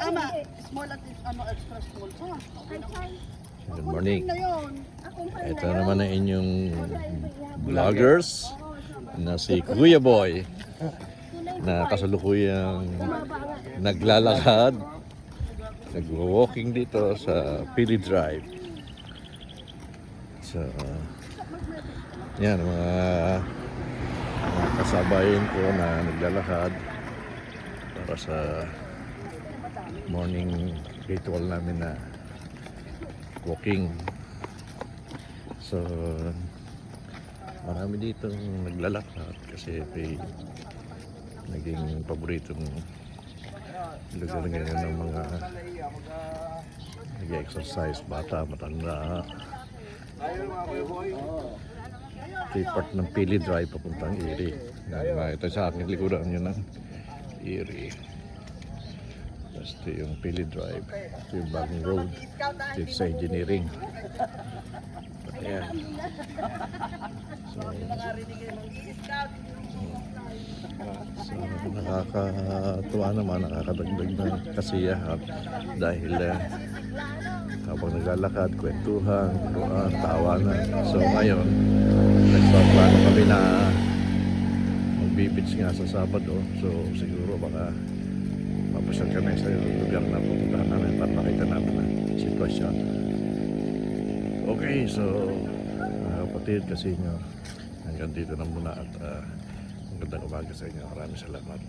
Tama. Small at extra small pa. Okay na. Good morning. Na yun. Ito naman ang inyong vloggers na si Kuya Boy na kasalukuyang naglalakad, nag-walking dito sa Pili Drive. So, yan mga kasabayan ko na naglalakad para sa morning ritual namin na walking. So, marami dito naglalakad kasi may naging paboritong lugar ngayon ng mga nag-exercise, bata, matanda. Ito yung part ng Pili Drive papuntang Erie. Ito sa aking likuran yun ng Erie. Tapos ito yung Pili Drive. Ito yung bagong road. Ito sa engineering. Ayan. So nakakatuwa naman, nakakadagdag ng kasiyahan dahil habang naglalakad, kwentuhan, tawanan. So ngayon, nagpaplano kami na magbibits nga sa Sabado. So siguro baka mapasyal kami sa lugar na pupuntahan namin para makita namin ang sitwasyon. Okay, so kapatid kasi nyo, hanggang dito na muna at magandang umaga sa inyo. Maraming salamat.